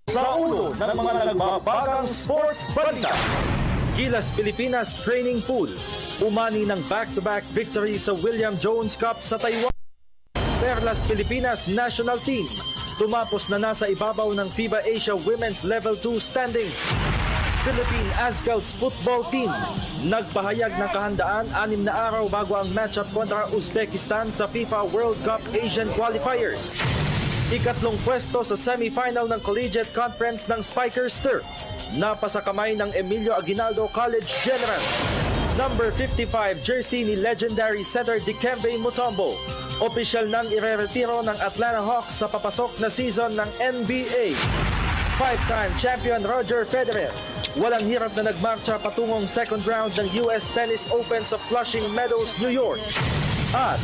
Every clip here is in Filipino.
Sa ulo ng mga nagbabagang sports balita. Gilas Pilipinas Training Pool. Umani ng back-to-back victory sa William Jones Cup sa Taiwan. Perlas Pilipinas National Team. Tumapos na nasa ibabaw ng FIBA Asia Women's Level 2 standings. Philippine Azkals Football Team. Nagpahayag ng kahandaan 6 na araw bago ang matchup kontra Uzbekistan sa FIFA World Cup Asian Qualifiers. Ikatlong pwesto sa semifinal ng Collegiate Conference ng Spikers Turf. Napasa kamay ng Emilio Aguinaldo College Generals. Number 55 jersey ni legendary center Dikembe Mutombo. Opisyal nang ireretiro ng Atlanta Hawks sa papasok na season ng NBA. Five-time champion Roger Federer. Walang hirap na nagmarcha patungong second round ng US Tennis Open sa Flushing Meadows, New York. At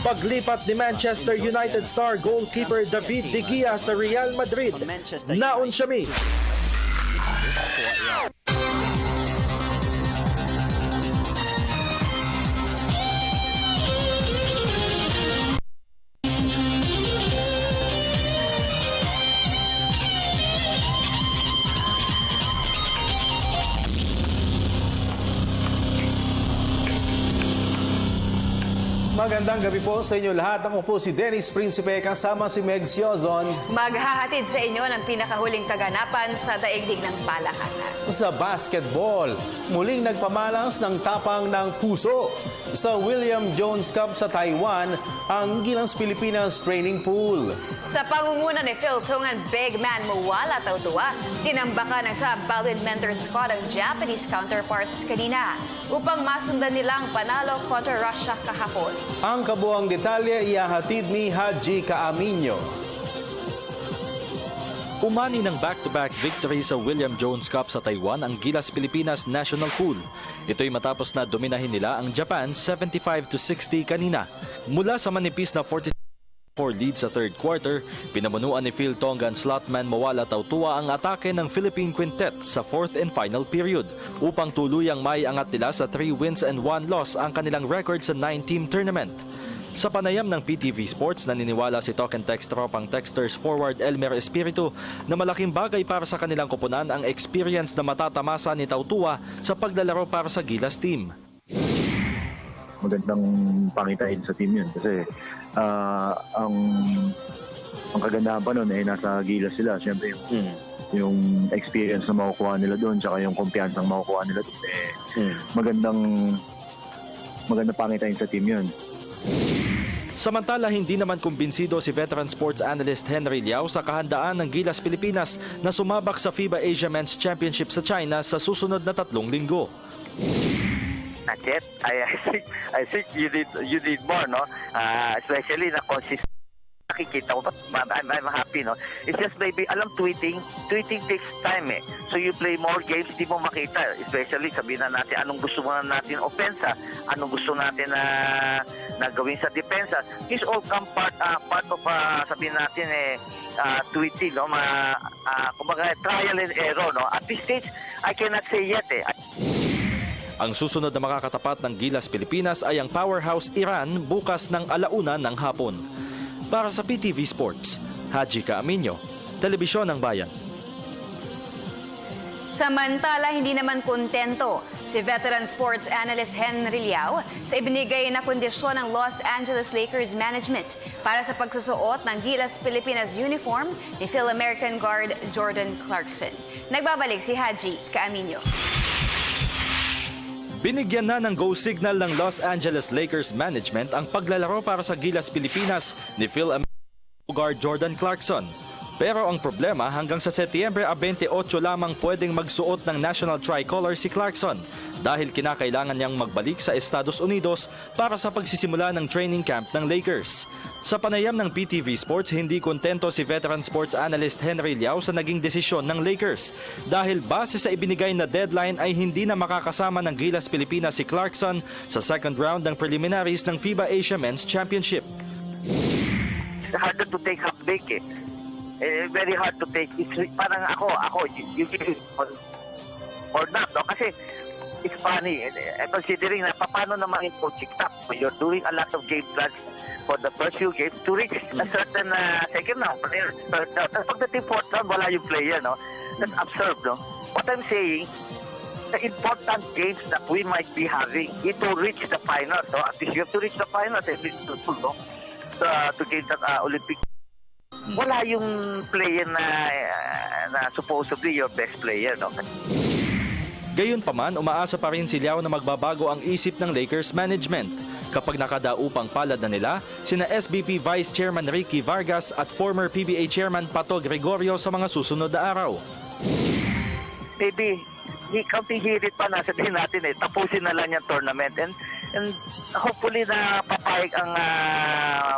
paglipat ni Manchester United star goalkeeper David De Gea sa Real Madrid. Naon siya mi. Magandang gabi po sa inyo lahat. Ako po si Dennis Principe kasama si Meg Siozon. Maghahatid sa inyo ng pinakahuling kaganapan sa daigdig ng palakasan. Sa basketball, muling nagpamalas ng tapang ng puso. Sa William Jones Cup sa Taiwan, ang Gilas Pilipinas Training Pool. Sa pangunguna ni Phil Tung and big man Mawala Tautua, tinambakan ng top badminton squad ang Japanese counterparts kanina upang masundan nilang panalo kontra Russia kahapon. Ang kabuang detalye ihahatid ni Haji Caaminio. Umani ng back-to-back victory sa William Jones Cup sa Taiwan ang Gilas Pilipinas National Pool. Ito'y matapos na dominahin nila ang Japan 75-60 kanina. Mula sa manipis na 44 lead sa third quarter, pinamunuan ni Phil Tongan slotman Mawala Tautua ang atake ng Philippine Quintet sa fourth and final period upang tuluyang maiangat nila sa 3 wins and 1 loss ang kanilang record sa 9-team tournament. Sa panayam ng PTV Sports, naniniwala si Talk and Text tropang texters forward Elmer Espiritu na malaking bagay para sa kanilang koponan ang experience na matatamasa ni Tautua sa paglalaro para sa Gilas team. Magandang pangitain sa team yun kasi ang kagandahan pa nun ay nasa Gilas sila. Siyempre yung experience na makukuha nila doon tsaka yung kumpiyansa na makukuha nila doon magandang pangitain sa team yun. Samantala, hindi naman kumbinsido si veteran sports analyst Henry Liao sa kahandaan ng Gilas Pilipinas na sumabak sa FIBA Asia Men's Championship sa China sa susunod na 3 linggo. Not yet. I think you did more, no? Especially na consistent. Nakikita ko, I'm happy, no? It's just maybe, tweeting takes time, eh. So you play more games, di mo makita. Especially, sabihin na natin, anong gusto mo na natin opensa, anong gusto natin na gawin sa depensa. This all come part of, sabihin natin, tweeting, no? Kumbaga, trial and error, no? At this stage, I cannot say yet, eh. Ang susunod na makakatapat ng Gilas Pilipinas ay ang powerhouse Iran bukas ng 1:00 ng hapon. Para sa PTV Sports, Haji Caaminio, Telebisyon ng Bayan. Samantala, hindi naman kontento si veteran sports analyst Henry Liao sa ibinigay na kondisyon ng Los Angeles Lakers management para sa pagsusuot ng Gilas Pilipinas uniform ni Phil American guard Jordan Clarkson. Nagbabalik si Haji Caaminio. Binigyan na ng go signal ng Los Angeles Lakers management ang paglalaro para sa Gilas Pilipinas ni Phil American guard Jordan Clarkson. Pero ang problema, hanggang sa Setyembre 28 lamang pwedeng magsuot ng national tricolor si Clarkson dahil kinakailangan niyang magbalik sa Estados Unidos para sa pagsisimula ng training camp ng Lakers. Sa panayam ng PTV Sports, hindi kontento si veteran sports analyst Henry Liao sa naging desisyon ng Lakers dahil base sa ibinigay na deadline ay hindi na makakasama ng Gilas Pilipinas si Clarkson sa second round ng preliminaries ng FIBA Asia Men's Championship. It's harder to take half break, eh. Very hard to take. It's parang ako, you give it or not, no? Kasi it's funny, considering na paano naman yung coaching staff. You're doing a lot of game plans for the first few games to reach a certain second round, third round. Tapos pagdating fourth round, wala yung player, no? That's absurd, no? What I'm saying, the important games that we might be having is to reach the final. So at least you have to reach the final, at least no? To get that Olympic. Wala yung player na supposedly your best player, no? Gayunpaman, umaasa pa rin si Liao na magbabago ang isip ng Lakers management kapag nakadaupang palad na nila sina SBP Vice Chairman Ricky Vargas at former PBA Chairman Pato Gregorio sa mga susunod na araw. Maybe counting hirit pa nasa din natin tapusin na lang yung tournament and hopefully na papayag ang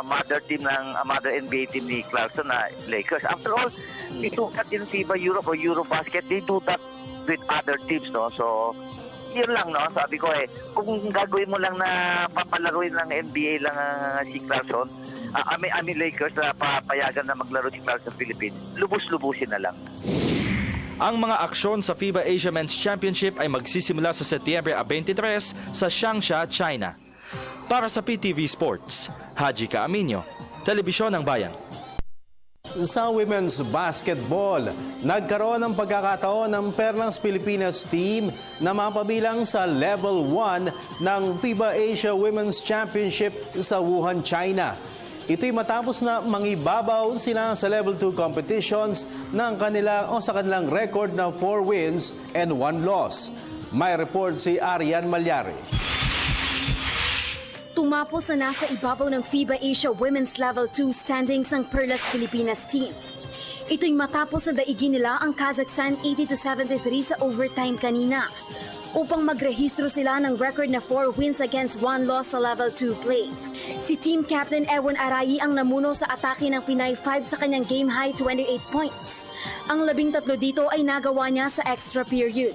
mother NBA team ni Clarkson na Lakers. After all, we look at in FIBA Europe or Eurobasket, they do that with other teams, no? So yun lang, no? Sabi ko kung gagawin mo lang na papalaruin ng NBA lang si Clarkson, Lakers na papayagan na maglaro si Clarkson Philippines, lubos-lubusin na lang. Ang mga aksyon sa FIBA Asia Men's Championship ay magsisimula sa Setyembre 23 sa Changsha, China. Para sa PTV Sports, Haji Caaminio, Telebisyon ng Bayan. Sa women's basketball, nagkaroon ng pagkakataon ng Perlas Pilipinas team na mapabilang sa Level 1 ng FIBA Asia Women's Championship sa Wuhan, China. Ito'y matapos na mangibabaw sila sa Level 2 competitions sa kanilang record na 4 wins and 1 loss. May report si Arian Malyari. Tumapos na nasa ibabaw ng FIBA Asia Women's Level 2 standings ang Perlas Pilipinas team. Ito'y matapos na daigin nila ang Kazakhstan 80-73 sa overtime kanina upang magrehistro sila ng record na 4 wins against 1 loss sa Level 2 play. Si Team Captain Ewan Arayi ang namuno sa atake ng Pinay 5 sa kanyang game-high 28 points. Ang 13 dito ay nagawa niya sa extra period.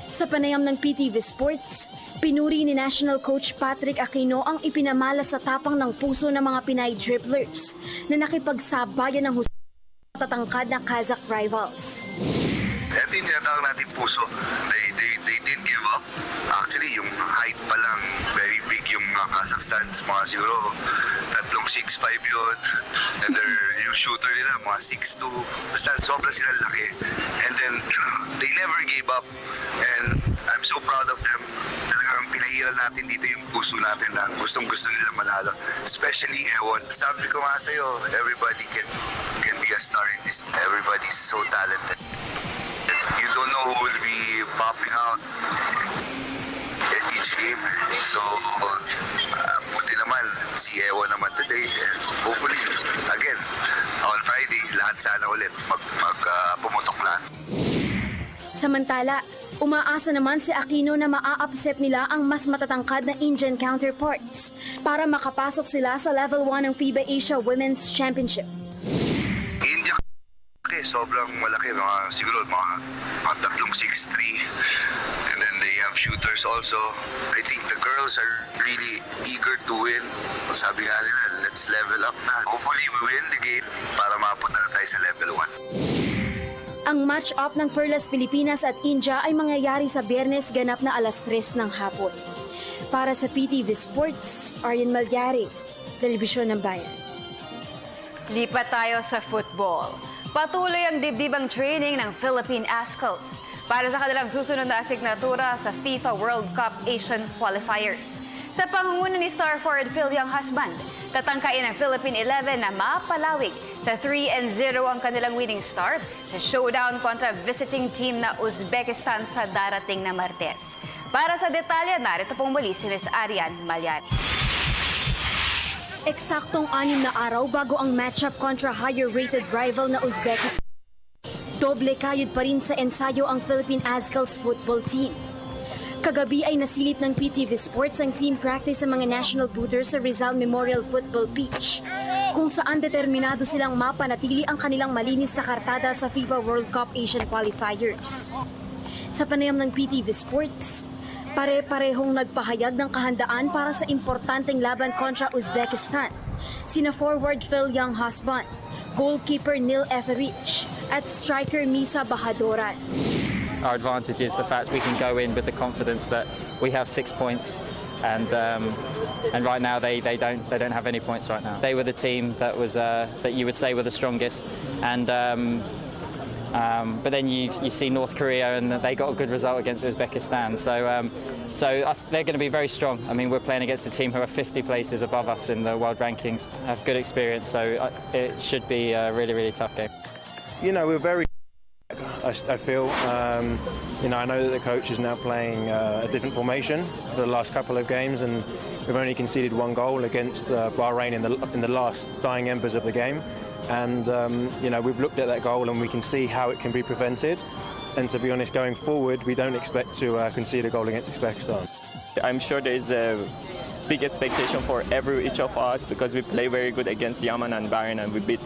Sa panayam ng PTV Sports, pinuri ni National Coach Patrick Aquino ang ipinamala sa tapang ng puso ng mga Pinay dribblers na nakipagsabayan ng tatangkad na Kazakh rivals. Ito yung tinatawag natin puso. They didn't give up. Actually, yung height pa lang, very big yung mga Kazakhstan. Mga siguro, 3'6", 5" yun. And yung shooter nila, mga 6'2". Basta sobrang sila laki. And then, they never gave up. And I'm so proud of them. Talagang pinahiran natin dito yung puso natin na gustong-gusto nila manalo. Especially Ewan. Sabi ko nga sa'yo, everybody can be a star in this. Everybody's so talented. You don't know who will be popping out at each game. So, buti naman, si Ewan naman today. And hopefully, again, on Friday, lahat sana ulit pumutok lahat. Samantala, umaasa naman si Aquino na maa-upset nila ang mas matatangkad na Indian counterparts para makapasok sila sa Level 1 ng FIBA Asia Women's Championship. India, sobrang malaki, siguro mga 3'6", 3". And then they have shooters also. I think the girls are really eager to win. Sabi nga nila, let's level up na. Hopefully we win the game para mapunta na tayo sa Level 1. Ang match-up ng Perlas Pilipinas at India ay mangyayari sa Biyernes ganap na 3:00 ng hapon. Para sa PTV Sports, Arian Malyari, Telebisyon ng Bayan. Lipat tayo sa football. Patuloy ang dibdibang training ng Philippine Azkals para sa kanilang susunod na asignatura sa FIFA World Cup Asian Qualifiers. Sa pangunguna ni star forward Phil Young Husband, tatangkain ng Philippine 11 na mapalawig sa 3-0 ang kanilang winning start sa showdown kontra visiting team na Uzbekistan sa darating na Martes. Para sa detalye, narito pong muli si Ms. Arian Malyari. Eksaktong 6 na araw bago ang matchup kontra higher-rated rival na Uzbekistan. Doble kayod pa rin sa ensayo ang Philippine Azkals football team. Kagabi ay nasilip ng PTV Sports ang team practice sa mga national booters sa Rizal Memorial Football Pitch, kung saan determinado silang mapanatili ang kanilang malinis na kartada sa FIBA World Cup Asian Qualifiers. Sa panayam ng PTV Sports, pare-parehong nagpahayag ng kahandaan para sa importanteng laban kontra Uzbekistan, sina forward Phil Young Husband, goalkeeper Neil Etheridge, at striker Misa Bahadoran. our advantage is the fact we can go in with the confidence that we have 6 points, and right now they don't have any points right now. They were the team that was that you would say were the strongest, and but then you see North Korea, and they got a good result against Uzbekistan. So they're going to be very strong. I mean, we're playing against a team who are 50 places above us in the world rankings, have good experience, so it should be a really, really tough game. You know, we're very, I feel, you know, I know that the coach is now playing a different formation for the last couple of games, and we've only conceded 1 goal against Bahrain in the last dying embers of the game. And, you know, we've looked at that goal and we can see how it can be prevented. And to be honest, going forward, we don't expect to concede a goal against Uzbekistan. I'm sure there is a big expectation for each of us because we play very good against Yemen and Bahrain and we beat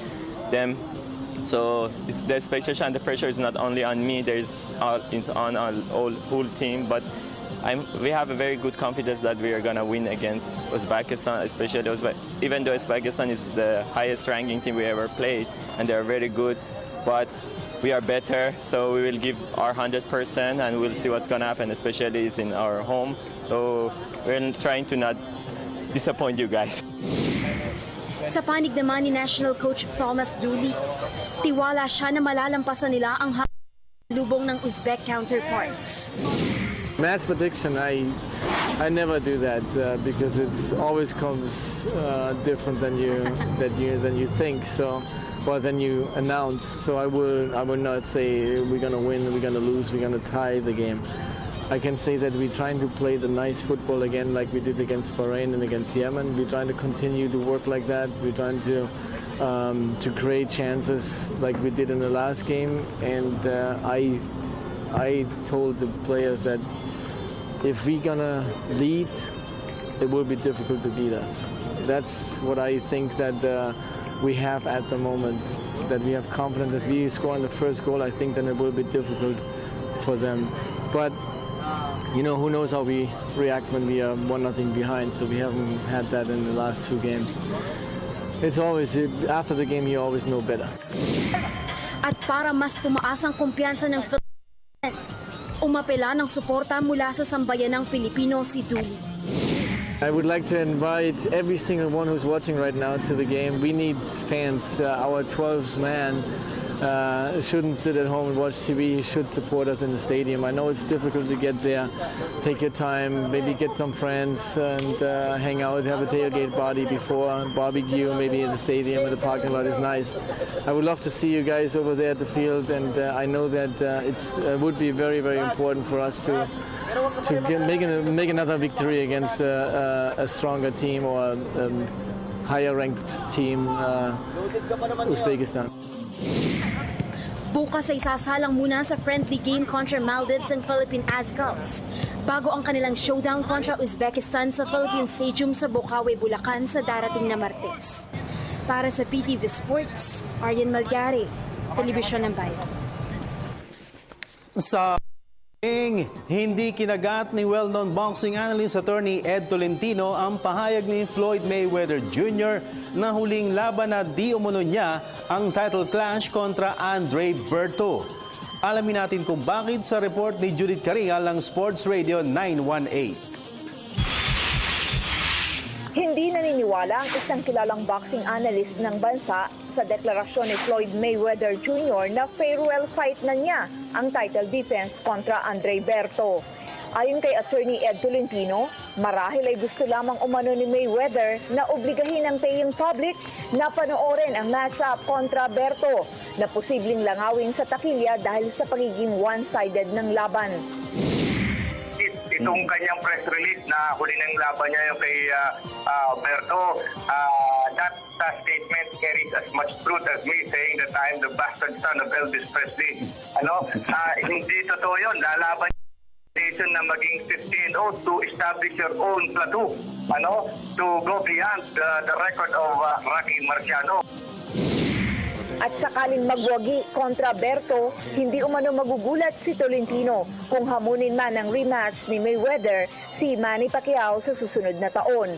them. So the expectation and the pressure is not only on me, it's on our whole team. But we have a very good confidence that we are going to win against Uzbekistan, especially even though Uzbekistan is the highest ranking team we ever played and they are very good. But we are better, so we will give our 100% and we'll see what's going to happen, especially is in our home. So we're trying to not disappoint you guys. Sa panig naman ni National Coach Thomas Dooley, tiwala siya na malalampasan nila ang lubong ng Uzbek counterparts. Match prediction, I never do that because it's always comes different than you think. So. Well, then you announce. So I will not say we're gonna win, we're gonna lose, we're gonna tie the game. I can say that we're trying to play the nice football again, like we did against Bahrain and against Yemen. We're trying to continue to work like that. We're trying to create chances like we did in the last game. And I told the players that if we're gonna lead, it will be difficult to beat us. That's what I think that. We have at the moment, that we have confidence that we score on the first goal. I think then it will be difficult for them. But you know, who knows how we react when we are 1-0 behind. So we haven't had that in the last 2 games. It's always after the game you always know better. At para mas tumaas ang kumpiyansa ng Philippines, umapela ng suporta mula sa sambayanang Pilipino si Dooley. I would like to invite every single one who's watching right now to the game. We need fans. Our 12th man shouldn't sit at home and watch TV. He should support us in the stadium. I know it's difficult to get there. Take your time, maybe get some friends and hang out, have a tailgate party before, barbecue maybe in the stadium, in the parking lot is nice. I would love to see you guys over there at the field, and I know that it would be very, very important for us to make another victory against a stronger team or a higher ranked team, Uzbekistan. Bukas ay sasalang muna sa friendly game kontra Maldives ang Philippine Azkals bago ang kanilang showdown kontra Uzbekistan sa Philippine Stadium sa Bocaue, Bulacan sa darating na Martes. Para sa PTV Sports, Aryan Malgari, Telebisyon ng Bayan. Sa hindi kinagat ni well-known boxing analyst attorney Ed Tolentino ang pahayag ni Floyd Mayweather Jr. na huling laban na di umano niya ang title clash kontra Andre Berto. Alamin natin kung bakit sa report ni Judith Caringal ng Sports Radio 918. Hindi naniniwala ang isang kilalang boxing analyst ng bansa sa deklarasyon ni Floyd Mayweather Jr. na farewell fight na niya ang title defense kontra Andre Berto. Ayon kay Attorney Ed Tolentino, marahil ay gusto lamang umano ni Mayweather na obligahin ang paying public na panoorin ang matchup kontra Berto na posibleng langawin sa takilya dahil sa pagiging one-sided ng laban. Itong kanyang press release na huli ng laban niya yung kay Berto, that statement carries as much truth as me saying that I am the bastard son of Elvis Presley. Hindi totoo yun. Lalaban niya na maging 15-0 to establish your own plateau, to go beyond the record of Rocky Marciano. At sakaling magwagi kontra Berto, hindi umano magugulat si Tolentino kung hamunin man ang rematch ni Mayweather si Manny Pacquiao sa susunod na taon.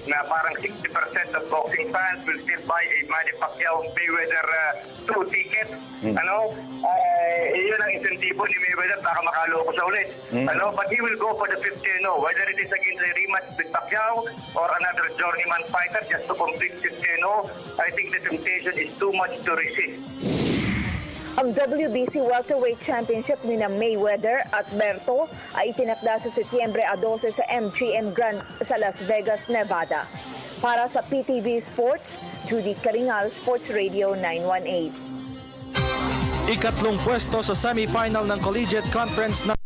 Na parang 60% of boxing fans will still buy a Manny Pacquiao Mayweather 2 ticket. Yun ang insentibo ni Mayweather para makaloko siya ulit. But he will go for the 15-0, whether it is against a rematch with Pacquiao or another journeyman fighter just to complete 15-0. I think the temptation is too much to resist. Ang WBC Welterweight Championship ni na Mayweather at Berto ay itinakda sa Setyembre 12 sa MGM Grand sa Las Vegas, Nevada. Para sa PTV Sports, Judy Caringal, Sports Radio 918. Ikatlong pwesto sa semifinal ng Collegiate Conference ng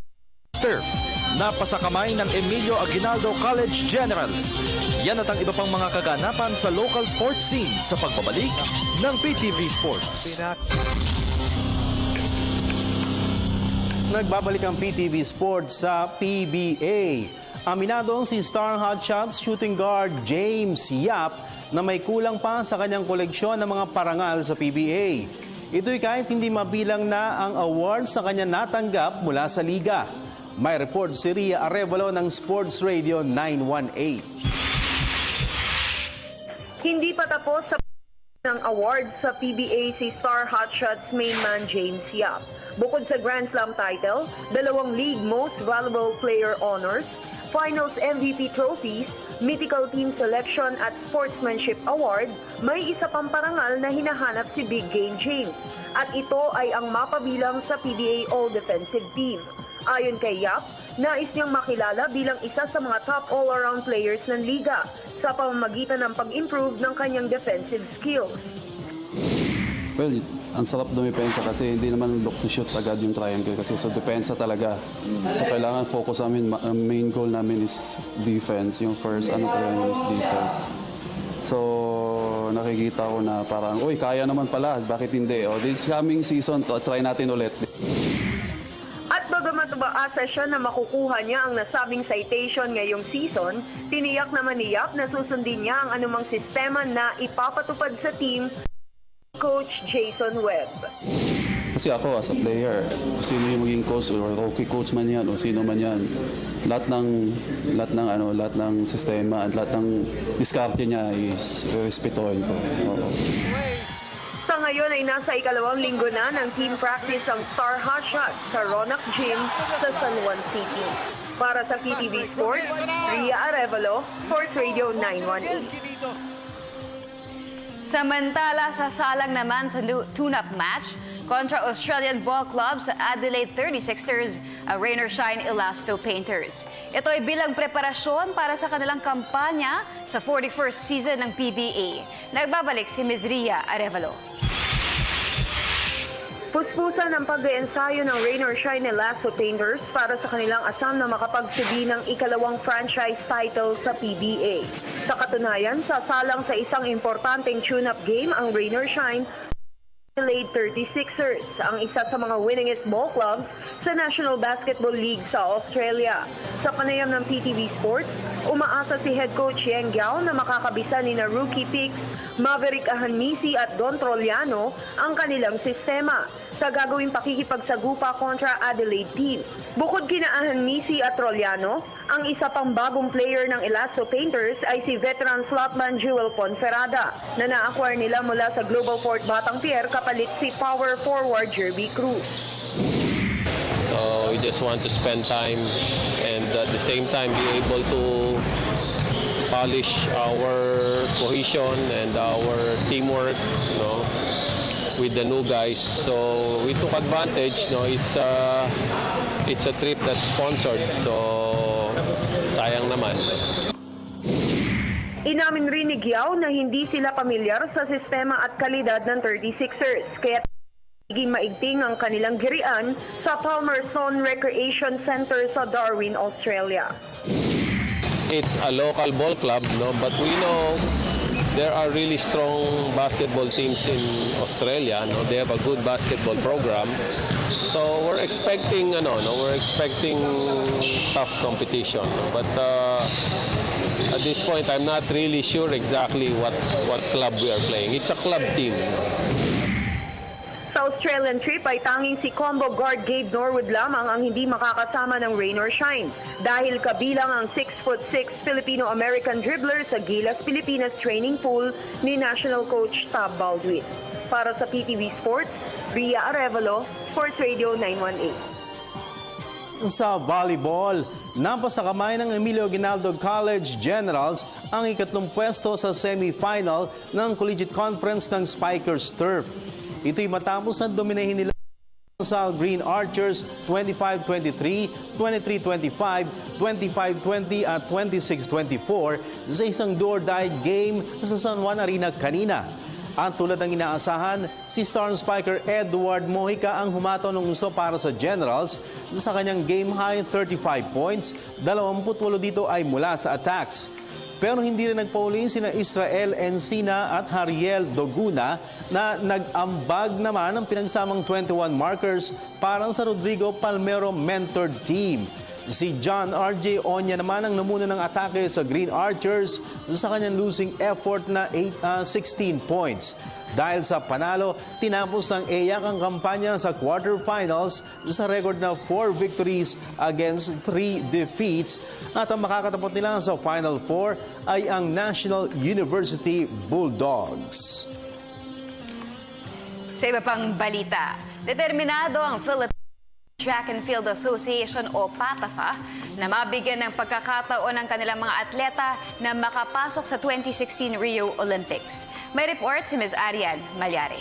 Turf. Napasakamay ng Emilio Aguinaldo College Generals. Yan at ang iba pang mga kaganapan sa local sports scene sa pagbabalik ng PTV Sports. Nagbabalik ang PTV Sports sa PBA. Aminadong si Star Hotshots shooting guard James Yap na may kulang pa sa kanyang koleksyon ng mga parangal sa PBA. Ito'y kahit hindi mabilang na ang awards na kanya natanggap mula sa liga. May report si Ria Arevalo ng Sports Radio 918. Hindi pa tapos sa ng awards sa PBA si Star Hotshots main man James Yap. Bukod sa Grand Slam title, 2 League Most Valuable Player honors, Finals MVP trophies, Mythical Team Selection at Sportsmanship Award, may isa pang parangal na hinahanap si Big Game James. At ito ay ang mapabilang sa PBA All-Defensive Team. Ayon kay Yap, nais niyang makilala bilang isa sa mga top all-around players ng liga sa pamamagitan ng pag-improve ng kanyang defensive skills. Well, ang sarap dumipensa kasi hindi naman look to shoot agad yung triangle kasi so depensa talaga. So kailangan focus namin, main goal namin is defense. Yung first talaga is defense. So nakikita ko na parang, uy, kaya naman pala, bakit hindi? O, this coming season, try natin ulit. At bagamat umaasa siya na makukuha niya ang nasabing citation ngayong season, tiniyak naman ni Yap na susundin niya ang anumang sistema na ipapatupad sa team Coach Jason Webb. Kasi ako as a player, sino yung maging coach or okay coach man yan o sino man yan, lahat ng sistema at lahat ng diskarte niya is respetuhin ko. Sa ngayon ay nasa ikalawang linggo na ng team practice ang Star Hotshots sa Ronak Gym sa San Juan City. Para sa PTV Sports, Ria Arevalo, Sports Radio 918. Samantala, sa salang naman sa tune-up match kontra Australian Ball Club sa Adelaide 36ers, ang Rain or Shine Elasto Painters. Ito ay bilang preparasyon para sa kanilang kampanya sa 41st season ng PBA. Nagbabalik si Ms. Ria Arevalo. Puspusan ang pag-eensayo ng Rain or Shine Elasto Painters para sa kanilang asam na makapagsubi ng ikalawang franchise title sa PBA. Sa katunayan, sasalang sa isang importanteng tune-up game ang Rain or Shine Adelaide 36ers, ang isa sa mga winningest ball clubs sa National Basketball League sa Australia. Sa panayam ng PTV Sports, umaasa si head coach Yang Gao na makakabisa ni na rookie picks Maverick Ahanmisi at Don Troliano ang kanilang sistema sa gagawing pakikipagsagupa kontra Adelaide team. Bukod kina Ahanmisi at Troliano, ang isa pang bagong player ng Elasto Painters ay si veteran slotman Jewel Ponferrada na na-acquire nila mula sa Global Port Batang-Pierre kapalit si power forward Jerby Cruz. So we just want to spend time and at the same time be able to polish our cohesion and our teamwork, with the new guys. So we took advantage. It's a trip that's sponsored. So sayang naman. Inamin rin ni Giao na hindi sila pamilyar sa sistema at kalidad ng 36ers, kaya naging maigting ang kanilang girian sa Palmerston Recreation Center sa Darwin, Australia. It's a local ball club, but we know there are really strong basketball teams in Australia. They have a good basketball program. So we're expecting tough competition. But at this point, I'm not really sure exactly what club we are playing. It's a club team. Sa Australian trip ay tanging si combo guard Gabe Norwood lamang ang hindi makakasama ng Rain or Shine dahil kabilang ang 6'6" Filipino-American dribbler sa Gilas Pilipinas training pool ni National Coach Tab Baldwin. Para sa PTV Sports, Ria Arevalo, Sports Radio 918. Sa volleyball, napasa kamay ng Emilio Aguinaldo College Generals ang ikatlong pwesto sa semifinal ng Collegiate Conference ng Spikers Turf. Ito'y matapos na dominahin nila sa Green Archers 25-23, 23-25, 25-20 at 26-24 sa isang do-or-die game sa San Juan Arena kanina. At tulad ng inaasahan, si star spiker Edward Mojica ang humato ng gusto para sa Generals sa kanyang game high 35 points, 28 dito ay mula sa attacks. Pero hindi rin nagpauli sina Israel Encina at Hariel Doguna na nag-ambag naman ang pinagsamang 21 markers para sa Rodrigo Palmero mentored team. Si John R.J. Onya naman ang namuna ng atake sa Green Archers sa kanyang losing effort na 16 points. Dahil sa panalo, tinapos ng EYAC ang kampanya sa quarterfinals sa record na 4 victories against 3 defeats. At ang makakatapot nila sa Final 4 ay ang National University Bulldogs. Sa iba pang balita, determinado ang Philippine Track and Field Association o PATAFA na mabigyan ng pagkakataon ng kanilang mga atleta na makapasok sa 2016 Rio Olympics. May report si Ms. Arian Malyari.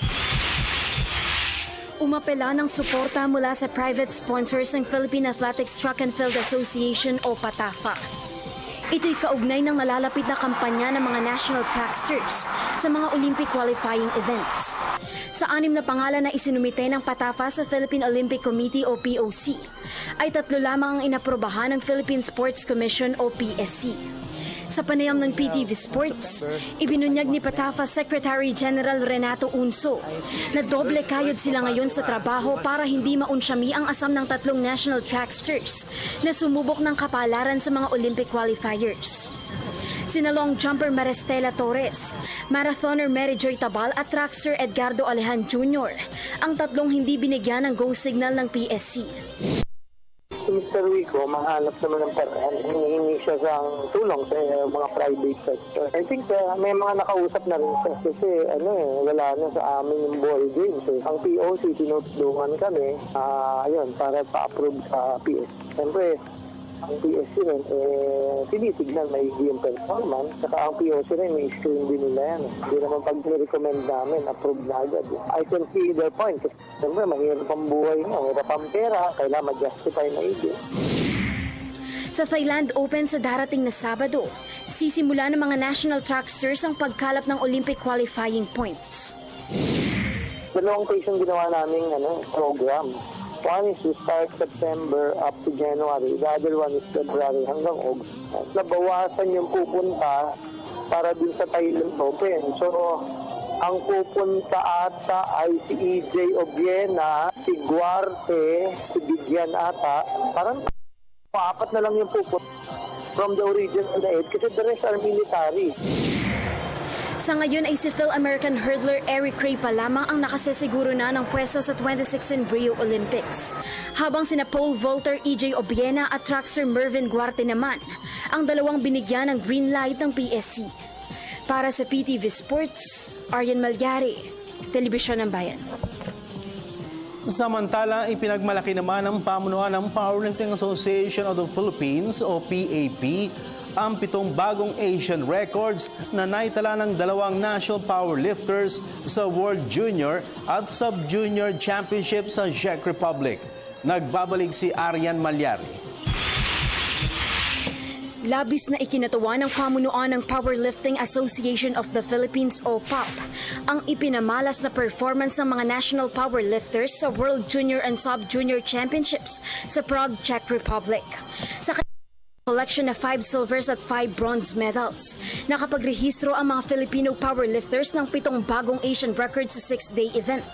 Umapela ng suporta mula sa private sponsors ng Philippine Athletics Track and Field Association o PATAFA. Ito'y kaugnay ng nalalapit na kampanya ng mga national tracksters sa mga Olympic qualifying events. Sa 6 na pangalan na isinumite ng PATAFA sa Philippine Olympic Committee o POC, ay 3 lamang ang inaprobahan ng Philippine Sports Commission o PSC. Sa panayam ng PTV Sports, ibinunyag ni PATAFA Secretary General Renato Unso na doble kayod sila ngayon sa trabaho para hindi maunsyami ang asam ng 3 national tracksters na sumubok ng kapalaran sa mga Olympic qualifiers. Sina long jumper Maristela Torres, marathoner Mary Joy Tabal at trackster Edgardo Alejan Jr. ang 3 hindi binigyan ng go signal ng PSC. Si Mr. Wico, mahanap naman ng paraan. Hinihingi siya ng tulong sa mga private sector. I think may mga nakausap na rin siya kasi wala na sa amin yung ball games. Ang POC, tinutulungan kami para pa-approve sa PS. Siyempre, ang PSC rin, tinitignan maigi yung performance. Saka ang POC rin, may screen din nila yan. Hindi naman pag recommend namin, approve na agad. I can see their point. Siyempre, mahirap ang buhay mo, mahirap ang pera, kailangan ma-justify na igi. Sa Thailand Open sa darating na Sabado, sisimula ng mga national tracksters ang pagkalap ng Olympic qualifying points. 2 phase yung ginawa naming program. One is to start September up to January. The other one is February hanggang August. Nabawasan yung pupunta para dun sa Thailand Open. So, ang pupunta ata ay si EJ Obiena, si Guarte, si Bigyan ata. Parang 4 na lang yung pupunta from the original 8 kasi the rest are military. Sa ngayon ay si Phil-American hurdler Eric Ray pa lamang ang nakasesiguro na ng pwesto sa 2016 Rio Olympics. Habang sina pole vaulter EJ Obiena at trackster Mervin Guarte naman ang 2 binigyan ng green light ng PSC. Para sa PTV Sports, Arian Malyari, Telebisyon ng Bayan. Samantala, ipinagmalaki naman ng pamunuan ng Powerlifting Association of the Philippines o PAP ang 7 bagong Asian records na naitala ng 2 national powerlifters sa World Junior at Sub-Junior Championship sa Czech Republic. Nagbabalik si Arian Malyari. Labis na ikinatuwa ng pamunuan ng Powerlifting Association of the Philippines o PAP ang ipinamalas na performance ng mga national powerlifters sa World Junior and Sub-Junior Championships sa Prague, Czech Republic. Sa collection na 5 silvers at 5 bronze medals. Nakapagrehistro ang mga Filipino powerlifters ng 7 bagong Asian records sa 6-day event.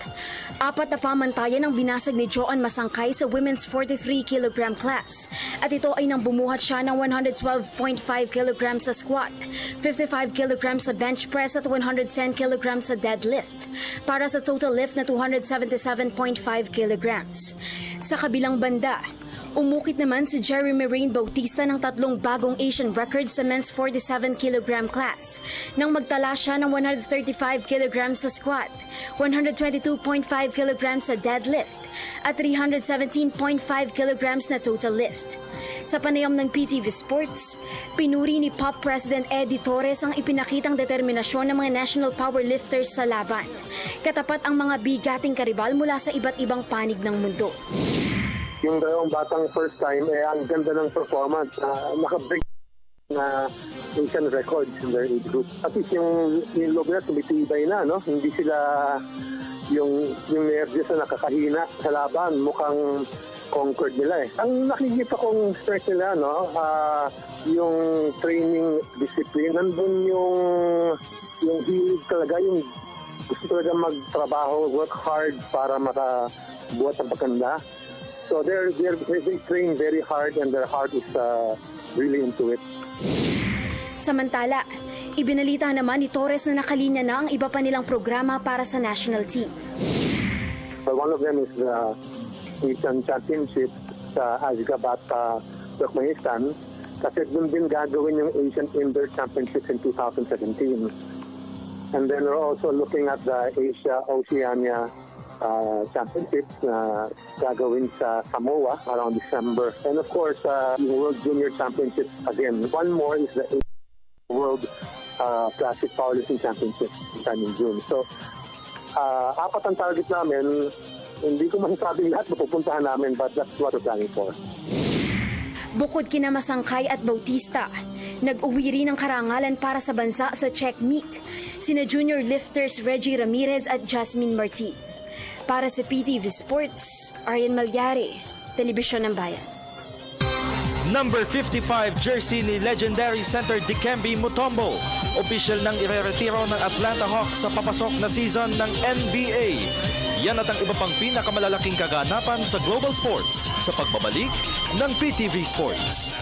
4 na pamantayan ang binasag ni Joan Masangkay sa women's 43 kg class. At ito ay nang bumuhat siya ng 112.5 kg sa squat, 55 kg sa bench press at 110 kg sa deadlift, para sa total lift na 277.5 kg. Sa kabilang banda, Umukit naman si Jeremy Rain Bautista ng 3 bagong Asian records sa men's 47 kg class nang magtala siya ng 135 kg sa squat, 122.5 kg sa deadlift at 317.5 kg na total lift. Sa panayam ng PTV Sports, pinuri ni POP President Eddie Torres ang ipinakitang determinasyon ng mga national powerlifters sa laban. Katapat ang mga bigating karibal mula sa iba't ibang panig ng mundo. Yung dalawang batang first time, ang ganda ng performance. Nakabreak na Asian records in their age group. At least yung loob nila tumitibay na, no? Hindi sila yung nervyos na nakakahina sa laban. Mukhang conquered nila eh. Ang nakikita kong strength nila, no? Yung training discipline. Nandun yung hilig talaga, yung gusto talaga magtrabaho, work hard para makabuhat ang pagkanda. So they train very hard and their heart is really into it. Samantala, ibinalita naman ni Torres na nakalinya na ang iba pa nilang programa para sa national team. One of them is the Asian Championship sa Ashgabat, Turkmenistan. Kasi doon din gagawin yung Asian Indoor Championships in 2017. And then we're also looking at the Asia-Oceania Championships na gagawin sa Samoa around December. And of course, yung World Junior Championships again. One more is the World Classic Powerlifting Championships in June. So, 4 ang target namin. Hindi ko masasabing lahat mapupuntahan namin, but that's what we're planning for. Bukod kina Masangkay at Bautista, nag-uwi rin ng karangalan para sa bansa sa Czech meet, sina junior lifters Reggie Ramirez at Jasmine Marti. Para sa PTV Sports, Arian Malyari, Telebisyon ng Bayan. Number 55 jersey ni legendary center Dikembe Mutombo. Official nang ireretiro ng Atlanta Hawks sa papasok na season ng NBA. Yan at ang iba pang pinakamalalaking kaganapan sa global sports sa pagbabalik ng PTV Sports.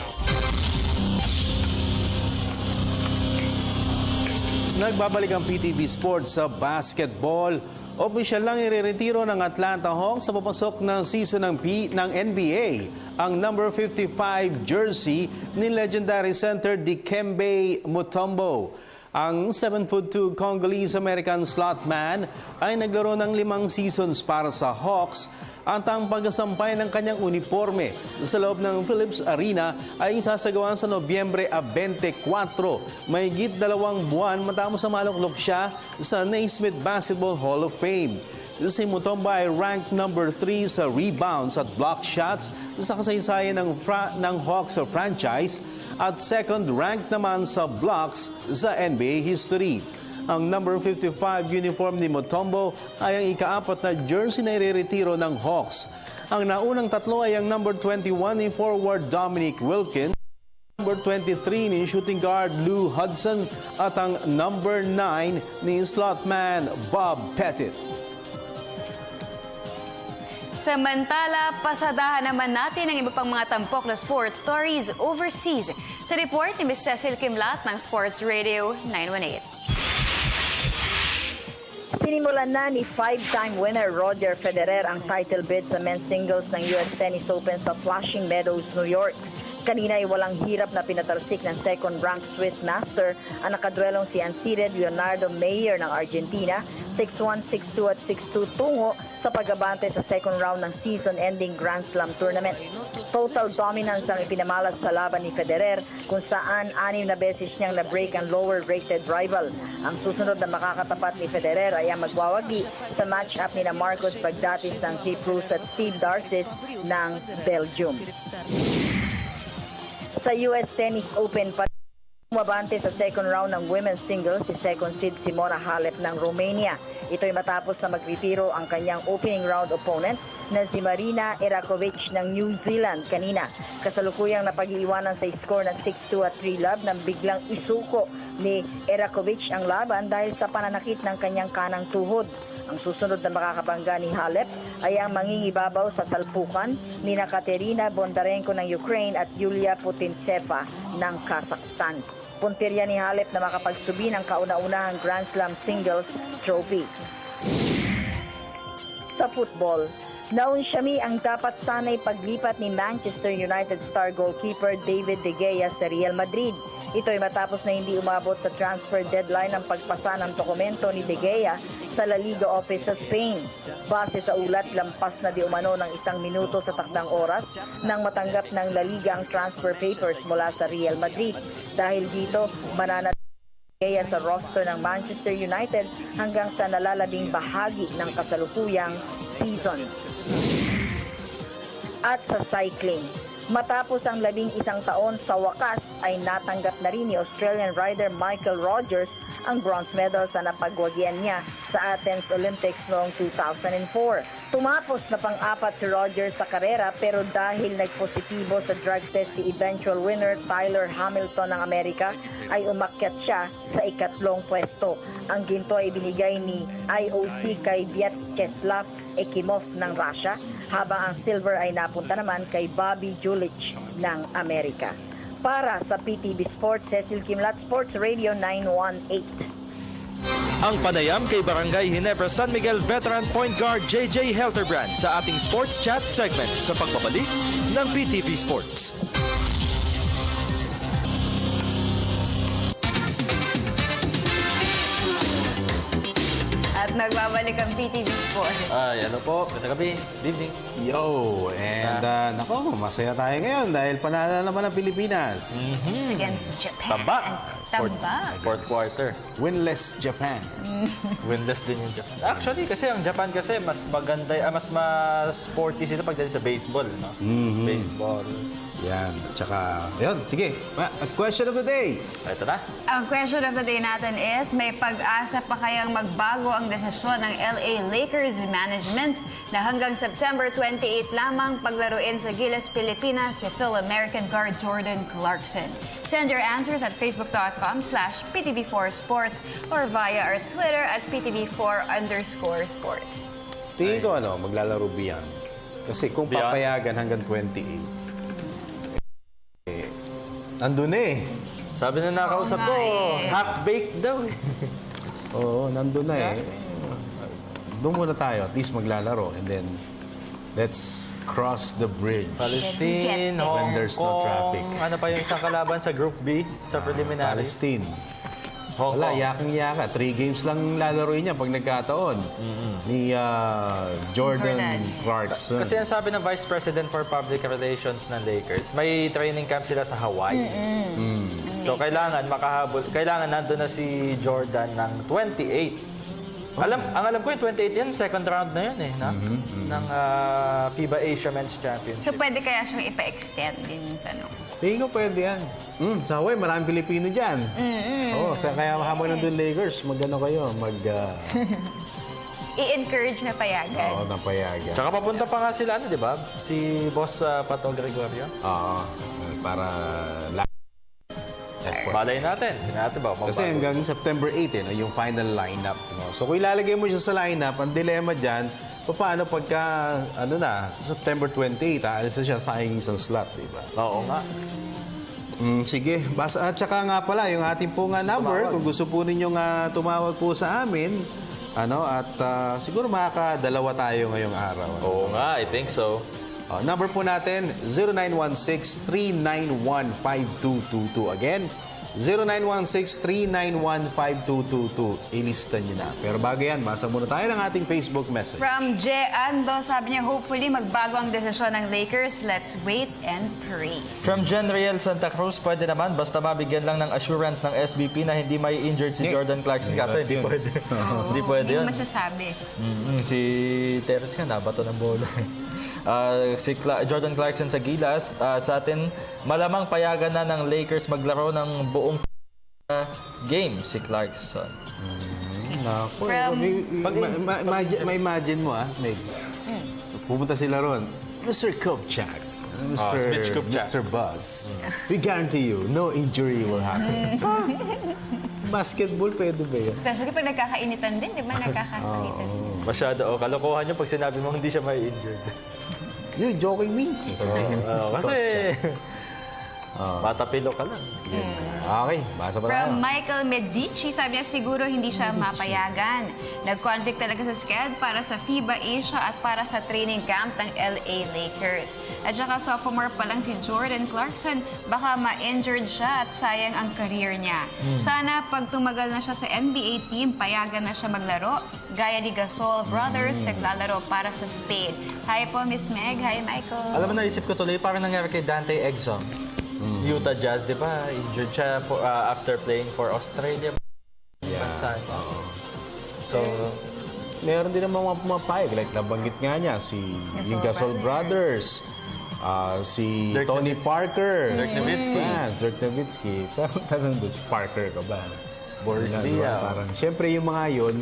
Nagbabalik ang PTV Sports sa basketball. Opisyal lang ireretiro ng Atlanta Hawks sa papasok ng season ng NBA ang number 55 jersey ni legendary center Dikembe Mutombo. Ang 7'2" Congolese-American slot man ay naglaro ng 5 seasons para sa Hawks at ang pagsasampay ng kanyang uniforme sa loob ng Philips Arena ay isasagawa sa Nobyembre 24. Mahigit 2 buwan matapos na maluklok siya sa Naismith Basketball Hall of Fame. Si Mutombo ay ranked number 3 sa rebounds at block shots sa kasaysayan ng Hawks franchise at second ranked naman sa blocks sa NBA history. Ang number 55 uniform ni Mutombo ay ang ika-4 na jersey na ireretiro ng Hawks. Ang naunang 3 ay ang number 21 ni forward Dominic Wilkins, number 23 ni shooting guard Lou Hudson at ang number 9 ni slot man Bob Pettit. Samantala, pasadahan naman natin ang iba pang mga tampok na sports stories overseas. Sa report ni Ms. Cecil Kimlat ng Sports Radio 918. Sinimulan na ni 5-time winner Roger Federer ang title bid sa men's singles ng US Tennis Open sa Flushing Meadows, New York. Kanina ay walang hirap na pinatalsik ng second-ranked Swiss master ang nakadwelong si unseeded Leonardo Mayer ng Argentina, 6-1, 6-2 at 6-2 tungo sa pag-abante sa second round ng season-ending Grand Slam tournament. Total dominance ang ipinamalas sa laban ni Federer kung saan 6 na beses niyang na-break ang lower-rated rival. Ang susunod na makakatapat ni Federer ay ang magwawagi sa match-up ni Marcos Bagdatis ng Cyprus at Steve Darcis ng Belgium. Sa US Tennis Open, umabante sa second round ng women's singles si second seed Simona Halep ng Romania. Ito'y matapos na magretiro ang kanyang opening round opponent na si Marina Erakovic ng New Zealand kanina. Kasalukuyang napag-iiwanan sa score ng 6-2 at 3-love nang biglang isuko ni Erakovic ang laban dahil sa pananakit ng kanyang kanang tuhod. Ang susunod na makakabangga ni Halep ay ang mangingibabaw sa salpukan ni Katerina Bondarenko ng Ukraine at Yulia Putintseva ng Kazakhstan. Puntirya ni Halep na makapagsubi ng kauna-unahang Grand Slam singles trophy. Sa football, Naunsyami ang dapat sanay paglipat ni Manchester United star goalkeeper David De Gea sa Real Madrid. Ito ay matapos na hindi umabot sa transfer deadline ang pagpasa ng dokumento ni De Gea sa La Liga office sa Spain. Base sa ulat, lampas na di umano ng 1 minuto sa takdang oras nang matanggap ng La Liga ang transfer papers mula sa Real Madrid. Dahil dito, mananatili De Gea sa roster ng Manchester United hanggang sa nalalabing bahagi ng kasalukuyang season. At sa cycling, matapos ang 11 taon, sa wakas ay natanggap na rin ni Australian rider Michael Rogers ang bronze medal sa napagwagyan niya sa Athens Olympics noong 2004. Tumapos na pang-apat si Rogers sa karera pero dahil nagpositibo sa drug test si eventual winner Tyler Hamilton ng Amerika ay umakyat siya sa ikatlong pwesto. Ang ginto ay binigay ni IOC kay Vyacheslav Ekimov ng Russia habang ang silver ay napunta naman kay Bobby Julich ng Amerika. Para sa PTV Sports, Cecil Kimlat, Sports Radio 918. Ang panayam kay Barangay Ginebra San Miguel veteran point guard JJ Helterbrand sa ating Sports Chat segment sa pagbabalik ng PTV Sports. At nagbabalik ang PTV Sports. Ay, ano po? Ganda gabi. Good evening. Yo! And nako, masaya tayo ngayon dahil panalo naman ang Pilipinas. Against Japan. Tambak. Tambak. Fourth quarter. Winless Japan. Winless din yung Japan. Actually, kasi ang Japan kasi mas maganda, mas sporty sila pagdating sa baseball, no? Baseball. Yan. Tsaka, yun. Sige. Question of the day. Ito na. Ang question of the day natin is, may pag-asa pa kayang magbago ang desisyon ng LA Lakers management na hanggang September 28 lamang paglaruin sa Gilas, Pilipinas si Phil-American guard Jordan Clarkson? Send your answers at facebook.com/PTV4Sports or via our Twitter at PTV4_sports. Tingin ko maglalaro beyond. Kasi kung papayagan hanggang 28, nandun eh. Sabi na nakausap ko, half-baked daw eh. Oo, nandun na eh. Doon muna tayo, at least maglalaro. And then, let's cross the bridge. Palestine, When Hong there's no Kong. traffic. Ano pa yung isang kalaban sa Group B, sa preliminaries? Palestine. Hong Wala, Kong. yakang-yaka. 3 games lang lalaroin niya pag nagkataon. Ni Jordan Clarkson. Kasi ang sabi ng Vice President for Public Relations ng Lakers, may training camp sila sa Hawaii. So kailangan makahabol, kailangan nandun na si Jordan ng 28. Ang alam ko yung 28 yan, second round na yun eh, ng FIBA Asia Men's Championship. So pwede kaya siyang ipa-extend din yung tanong? Tingin ko pwede yan. Sa Hawaii, maraming Pilipino dyan. Oo, kaya habang nandun Lakers, mag-ano kayo, I-encourage na payagan. Oo, napayagan. Tsaka papunta pa nga sila, di ba? Si Boss Pato Gregorio. Oo, para Balay natin. Ba, kasi hanggang September 8 yung final lineup. No? So kung ilalagay mo siya sa lineup, ang dilema dyan, paano pagka, September 28, aalis na siya sa isang slot, di ba? Oo nga. Sige, at saka nga pala, yung ating po nga number, kung gusto po ninyong tumawag po sa amin, at siguro makakadalawa tayo ngayong araw. Oo nga, I think so. Number po natin, 0916-391-5222. Again, 0916-391-5222. Ilista nyo na. Pero bago yan, masa muna tayo ng ating Facebook message. From J. Ando, sabi niya, hopefully magbago ang desisyon ng Lakers. Let's wait and pray. From Jen Riel Santa Cruz, pwede naman basta mabigyan lang ng assurance ng SBP na hindi may injured si Jordan Clarkson. Kaso hindi pwede. Hindi pwede Hindi yun. mo masasabi. Si Terence nga, nabato ng bola. Si Jordan Clarkson sa Gilas, sa atin, malamang payagan na ng Lakers maglaro ng buong game si Clarkson. Naku, ma-imagine mo, Meg. Pupunta sila ron. Mr. Kupchak. Mr. Buzz. We guarantee you, no injury will happen. Basketball, pwede ba yun? Especially pag nagkakainitan din, di ba? Nagkakasakitan. Masyado. Kalokohan nyo pag sinabi mo hindi siya may injured. You're joking me. Kasi Matapilo ka lang. Okay, basa pa tayo. From Michael Medici, sabi niya siguro hindi siya mapayagan. Nag-conflict talaga sa sked para sa FIBA Asia at para sa training camp ng LA Lakers. At saka sophomore pa lang si Jordan Clarkson, baka ma-injured siya at sayang ang career niya. Sana pag tumagal na siya sa NBA team, payagan na siya maglaro. Gaya ni Gasol Brothers, naglalaro para sa Spain. Hi po, Miss Meg. Hi, Michael. Alam mo, naisip ko tuloy, parang nangyari kay Dante Exum. Utah Jazz, di ba? Injured siya after playing for Australia. So, Meron din naman mga pumapayag. Like, nabanggit nga niya, yung Gasol Brothers, si Dirk Tony Nowitzki. Parker. Dirk Nowitzki. Dirk Nowitzki. Parang doon, si Parker ka ba? Boris Diba? Diaw. Parang, siyempre yung mga yun,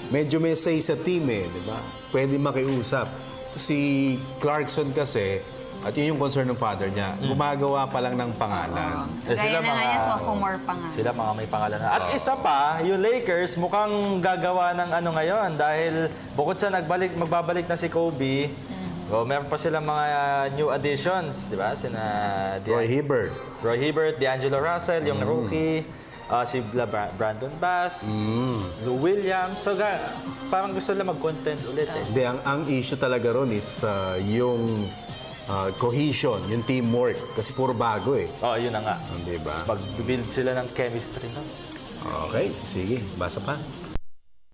medyo may say sa team di ba? Pwede makiusap. Si Clarkson kasi, at yun yung concern ng father niya, gumagawa pa lang ng pangalan. Gaya na nga niya, sophomore pa nga. Sila mga may pangalan na. At isa pa, yung Lakers mukhang gagawa ng ano ngayon dahil bukod sa magbabalik na si Kobe, meron pa silang mga new additions, di ba? Sina Roy Hibbert, D'Angelo Russell, yung rookie, si Brandon Bass, Lou Williams. So, parang gusto nila mag-content ulit eh. Hindi, ang issue talaga ron is yung cohesion, yung teamwork. Kasi puro bago Oo, yun na nga. Di ba? Mag-build sila ng chemistry. No? Okay, sige. Basa pa.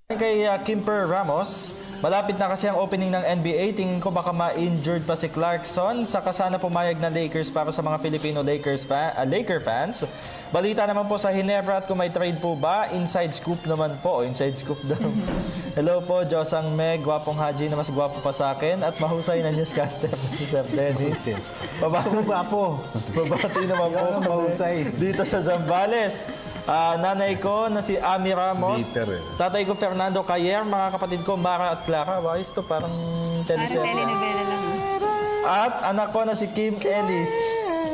Kay Kimper Ramos, malapit na kasi ang opening ng NBA. Tingin ko baka ma-injured pa si Clarkson. Saka sana pumayag na Lakers para sa mga Filipino Laker fans. Balita naman po sa Hinebra at kung may trade po ba, inside scoop naman po. Inside scoop daw. Hello po, Josang Meg, gwapong Haji na mas gwapo pa sa akin at mahusay na newscaster na si Sir Dennis. Gusto mo ba po? Babati naman po mahusay. dito sa Zambales. Nanay ko na si Ami Ramos. Tatay ko Fernando Cayer, mga kapatid ko Mara at Clara. Wais to, parang teleserye. Telenovela lang. At anak ko na si Kim Ellie.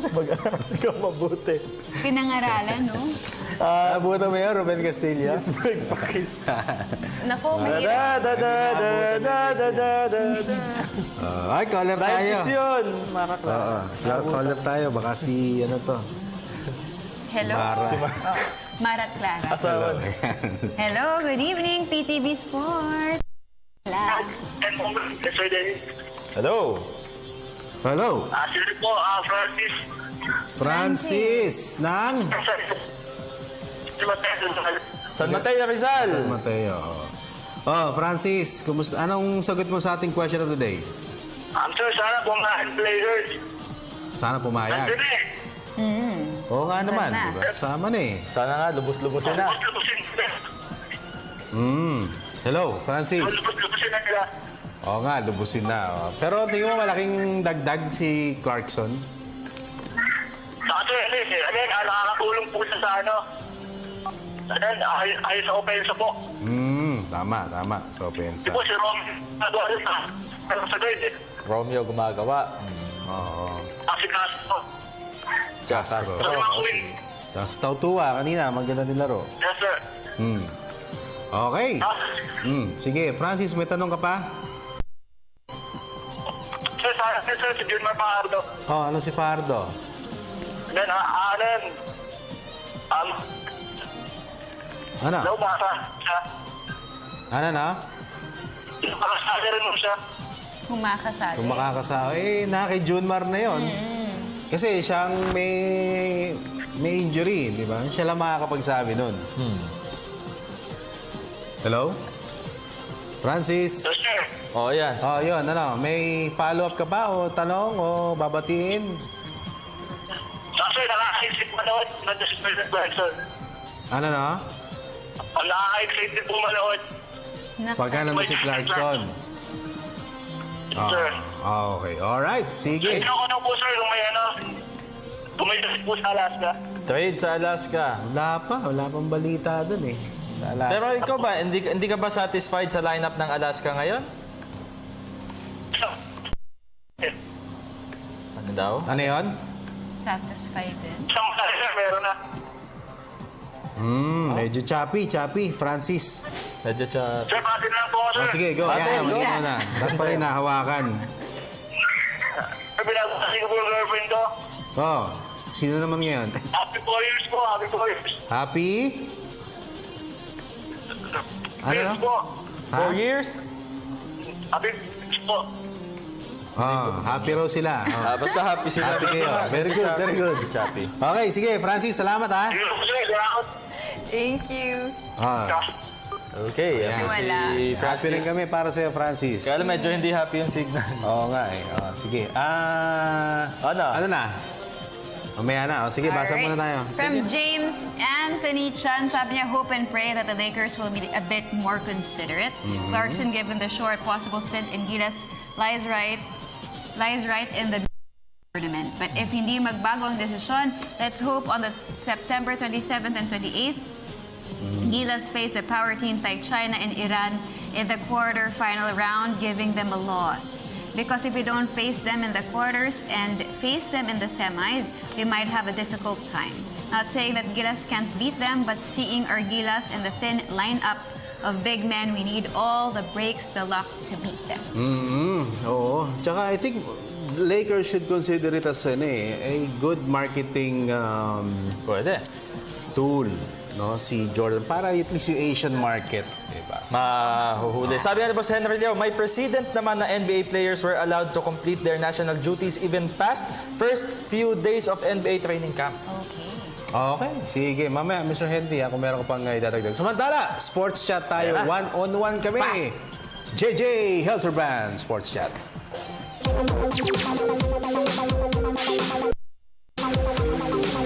Mag-aral ka mabuti. Pinangaralan, no? Nabuta mo yan, Ruben Castillas? Naku, mahirap. Ay, caller tayo. Practice yun, Mara Clara. Caller tayo. Baka si, ano to? Hello? Marat Clara. Asawa. Hello, good evening, PTV Sport. Sir Dennis. Hello. Hello. Sir po, Francis. Francis ng San Mateo Rizal. San Mateo. Francis, kumusta? Anong sagot mo sa ating question of the day? Sir, sana pumahan players. Sana pumayag. Nandun eh. Oo nga naman. na. Diba? Sama na eh. Sana nga, lubos-lubosin na. Hello, Francis. Lubos-lubosin na nila. Oo nga, lubusin na. Pero tingin mo malaking dagdag si Clarkson? Saka sir, nakakatulong po siya sa ano. Ayos sa opensa po. Tama. So, pensa. Di po si Rom, nagawa rin sa guard eh. Romeo gumagawa. Oo. Si Castro. Castro. Sa mga win. Just Tautua kanina, maganda din laro. Yes, sir. Okay. Sige, Francis, may tanong ka pa? Sir, si Junmar Pajardo. Ano si Fardo? Then, Ano? daw basa siya. Ano na? Makasali rin mo siya. Humakasali. Kung makakasama, kay Junmar na yon. Kasi siyang may injury, di ba? Siya lang makakapagsabi nun. Hello? Francis? Yes, sir. Yan. Yun, may follow-up ka pa o tanong o babatiin? Sir, nakaka-exit manood ng President Clarkson. Ano na? Nakaka-exit din po manood. Pagka naman si Clarkson. Sir. Okay. Alright. Sige. Ito ko na po, sir, kung may trade po sa Alaska. Trade sa Alaska. Wala pang balita dun eh. Sa Alaska. Pero ikaw ba, hindi ka ba satisfied sa lineup ng Alaska ngayon? Ano daw? Ano yun? Satisfied din. Isang sir, meron na. Medyo choppy, Francis. Medyo Sir, pati lang po, sir. Sige, go. Go na. Dapat pala yung nahawakan. Sir, binabasa ko po yung girlfriend ko. Sino naman yan? Happy 4 years po, happy 4 years. Happy? Ano na? po. 4 years? Happy po. Happy raw sila. Basta happy sila. Happy kayo. Very good, very good. Happy. Okay, sige, Francis, salamat ha. Thank you. Okay, Ayan, Wala. si happy rin Francis. kami para sa'yo, Francis. Kaya lang medyo hindi happy yung signal. Oo nga eh. Sige. Ano na? Mamaya na. Sige, basa Alright. muna tayo. From James Anthony Chan, sabi niya, hope and pray that the Lakers will be a bit more considerate. Clarkson, given the short possible stint in Gilas, lies right in the tournament. But if hindi magbago ang desisyon, let's hope on the September 27th and 28th, Gilas face the power teams like China and Iran in the quarter-final round, giving them a loss. Because if we don't face them in the quarters and face them in the semis, we might have a difficult time. Not saying that Gilas can't beat them, but seeing our Gilas in the thin lineup of big men, we need all the breaks, the luck to beat them. Oo. Tsaka I think Lakers should consider it as a good marketing Pwede. tool. No, si Jordan para at least yung Asian market, diba? Mahuhuli. Sabi nga ni Boss Henry Leo, may precedent naman na NBA players were allowed to complete their national duties even past first few days of NBA training camp. Okay, sige. Mamaya, Mr. Henry, kung meron ka pang idadagdag. Samantala, sports chat tayo. Ayan na. One-on-one kami. Fast. JJ Helterbrand, sports chat.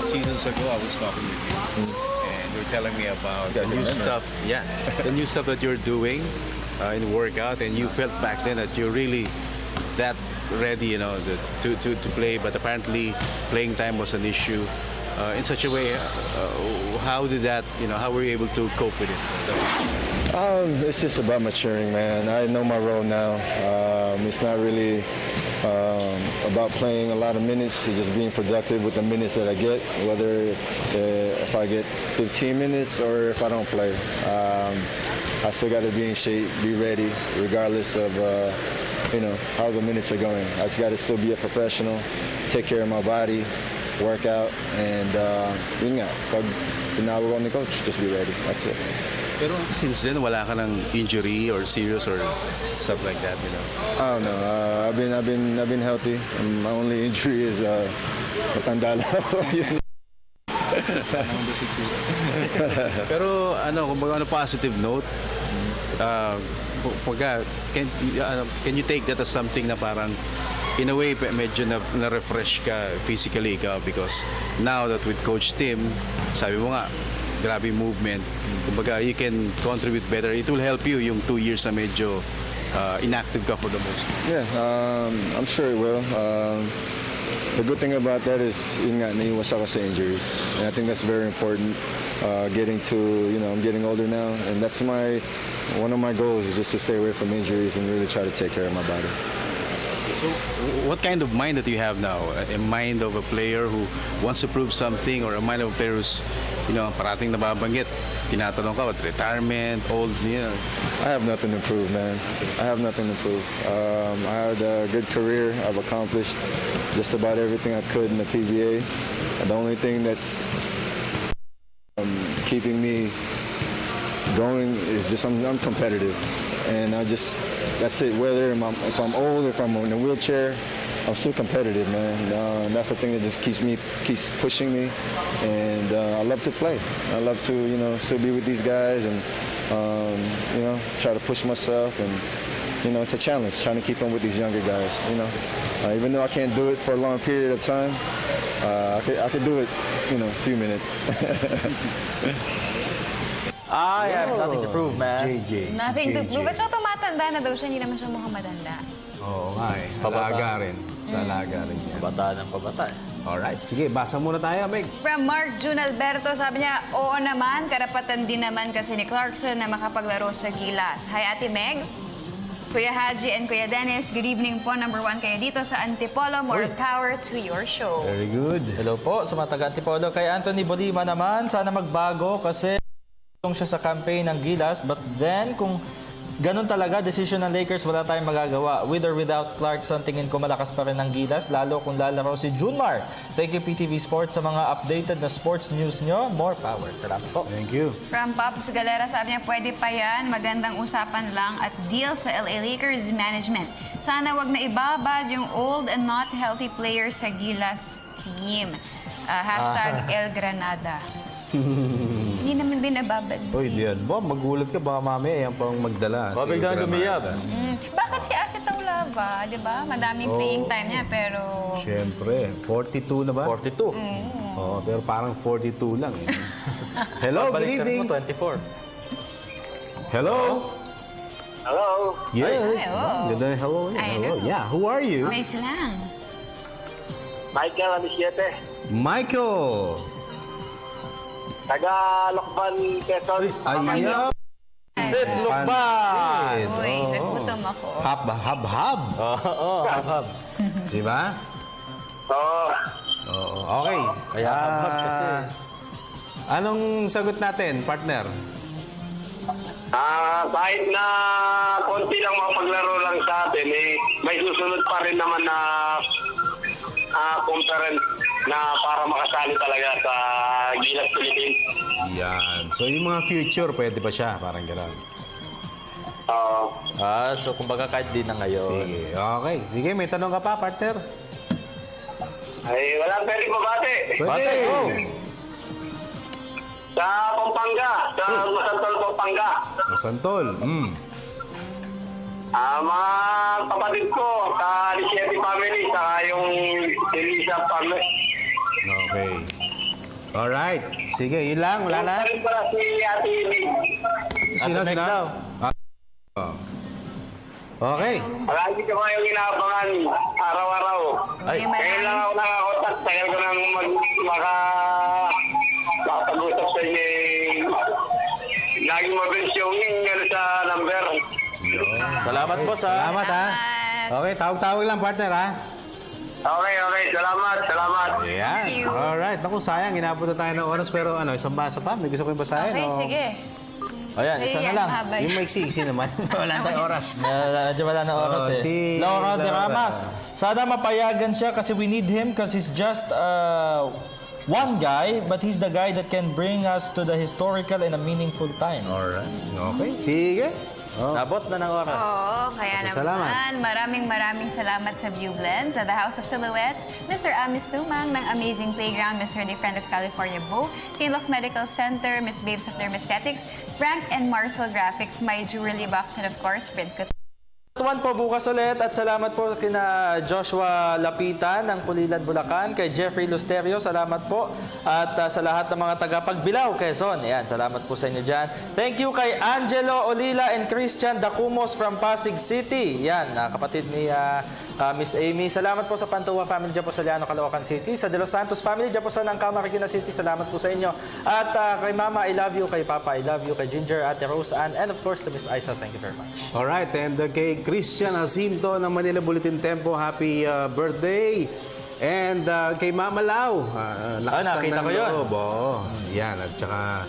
Seasons ago, I was talking with you, and you're telling me about the new stuff. Yeah, the new stuff that you're doing in workout, and you felt back then that you're really that ready, you know, to play. But apparently, playing time was an issue. In such a way, how did that, you know, how were you able to cope with it? It's just about maturing, man. I know my role now. It's not really about playing a lot of minutes. It's just being productive with the minutes that I get, whether if I get 15 minutes or if I don't play. I still got to be in shape, be ready, regardless of you know, how the minutes are going. I just got to still be a professional, take care of my body, work out, and yun nga, pag tinawag ko ni coach, just be ready. That's it. Pero since then, wala ka ng injury or serious or stuff like that, you know? I don't know. I've been healthy. My only injury is matanda lang ako. Pero ano, kung on a positive note, can you take that as something na parang in a way medyo na-refresh ka physically ikaw, because now that with Coach Tim, sabi mo nga, grabe movement. Kumbaga, you can contribute better. It will help you yung 2 years na medyo inactive ka for the most. Yeah, I'm sure it will. The good thing about that is, yun nga, naiwas ako sa injuries. And I think that's very important. Getting to, you know, I'm getting older now, and that's one of my goals is just to stay away from injuries and really try to take care of my body. So, what kind of mind that you have now? A mind of a player who wants to prove something, or a mind of a player who's, you know, parating nababanggit, tinatanong ka, what, retirement, old, you know? I have nothing to prove, man. I have nothing to prove. I had a good career. I've accomplished just about everything I could in the PBA. And the only thing that's keeping me going is just I'm competitive, and that's it. Whether if I'm old, if I'm in a wheelchair, I'm still competitive, man. That's the thing that just keeps pushing me, and I love to play. I love to, you know, still be with these guys and you know, try to push myself, and you know, it's a challenge trying to keep up with these younger guys. You know, even though I can't do it for a long period of time, I could do it, you know, a few minutes. I have nothing to prove, man. Nothing to prove. At saka tumatanda na daw siya, hindi naman siya mukhang matanda. Oo nga eh. Alaga rin. Sa alaga rin yan. Pabata ng pabata. Alright, sige, basa muna tayo, Meg. From Mark Jun Alberto, sabi niya, oo naman, karapatan din naman kasi ni Clarkson na makapaglaro sa Gilas. Hi, Ate Meg. Kuya Haji and Kuya Dennis, good evening po. Number 1 kayo dito sa Antipolo. More power to your show. Very good. Hello po sa mga taga-Antipolo. Kay Anthony Bolima naman, sana magbago kasi siya sa campaign ng Gilas, but then kung ganun talaga, decision ng Lakers, wala tayong magagawa. With or without Clarkson, tingin ko malakas pa rin ang Gilas, lalo kung lalaro si Junmar. Thank you PTV Sports sa mga updated na sports news nyo. More power. Salamat po. Thank you. From Pops Galera, sabi niya, pwede pa yan. Magandang usapan lang at deal sa LA Lakers management. Sana wag na ibabad yung old and not healthy players sa Gilas team. Hashtag El Granada. Hindi naman binababad. Uy, diyan. Magulat ka. Baka mamaya yan pang magdala. Biglang lumiyab. Bakit si Ase Taulava, di ba? Madaming playing time niya, pero... Siyempre. 42 na ba? 42. Oo, pero parang 42 lang. Hello, good evening. 24. Hello? Hello? Yes. Hello. Ganda ng hello. Hello. Yeah, who are you? May silang. Michael Anisiete. Michael. Taga Lokban, Quezon. Ayan. Sit, Lukban. Uy, nagutom ako. Hab. Oo, hab. Di ba? Oo. Oo. Okay. Kaya hab kasi. Anong sagot natin, partner? Kahit na konti lang mapaglaro lang sa atin, may susunod pa rin naman na conference na para makasali talaga sa Gilas Philippines. Yan. So yung mga future, pwede pa siya. Parang gano'n. Oo. So kumbaga kahit di na ngayon. Sige. Okay. Sige, may tanong ka pa, partner? Ay, walang pwede mabate. Pwede. Sa Pampanga, sa Masantol, Pampanga. Masantol. Mga kapatid ko, sa Anisiete family, saka yung Elisa family. Okay. Alright. Sige, yun lang. Wala na? Rin pala si Ate Amy. Sino? Okay. Palagi ko kayong inaabangan araw-araw. Kaya lang ako nakakontak. Tagal ko nang makapag-usap sa inyo. Laging mabilis yung sa number. Salamat po sa... Salamat, ha? Okay, tawag-tawag lang, partner, ha? Okay. Salamat. Ayan. Alright. Naku, sayang. Inabot na tayo ng oras. Pero isang basa pa. May gusto ko yung basahin. Okay, sige. Ayan, isa na lang. Yung maiksi-iksi naman. Wala tayong oras. Medyo wala na oras eh. Si Laura de Ramas. Sana mapayagan siya kasi we need him because he's just one guy, but he's the guy that can bring us to the historical and a meaningful time. Alright. Okay. Sige. Nabot na ng oras. Oo, kaya Salamat. naman. Maraming salamat sa View Blends, sa The House of Silhouettes, Mr. Amis Tumang ng Amazing Playground, Mr. The Friend of California Bo, St. Luke's Medical Center, Miss Babes of Dermesthetics, Frank and Marcel Graphics, My Jewelry Box, and of course, Print Couture. Tuwan po bukas ulit at salamat po kina Joshua Lapitan ng Pulilan, Bulacan, kay Jeffrey Lusterio, salamat po. At sa lahat ng mga taga-Pagbilao, Quezon, ayan, salamat po sa inyo dyan. Thank you kay Angelo Olila and Christian Dacumos from Pasig City. Yan, kapatid ni Miss Amy. Salamat po sa Pantua family dyan po sa Liano, Caloocan City. Sa De Los Santos family dyan po sa Nangka, Marikina City, salamat po sa inyo. At kay Mama, I love you. Kay Papa, I love you. Kay Ginger, Ate Rose Ann, and of course to Miss Isa, thank you very much. Alright. And kay Christian Jacinto ng Manila Bulletin Tempo, happy birthday. And kay Mama Lau, nakita ko yun. Yan, at saka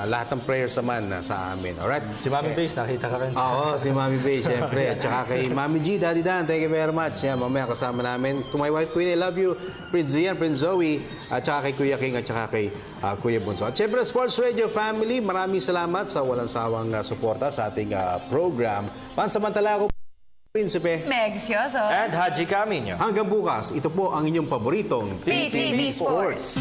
lahat ng prayers naman sa amin. Alright? Si Mami Base, nakita ka rin. Oo, si Mami Base, syempre. At saka kay Mami G, Daddy Dan, thank you very much. Yan, mamaya kasama namin. To my wife, Queen, I love you. Prince Zian, Prince Zoe, at saka kay Kuya King, at saka kay Kuya Bunso. At syempre, Sports Radio Family, maraming salamat sa walang sawang suporta sa ating program. Pansamantala ako, Prinsipe Megsioso and Haji Camino. Hanggang bukas, ito po ang inyong paboritong PTV Sports.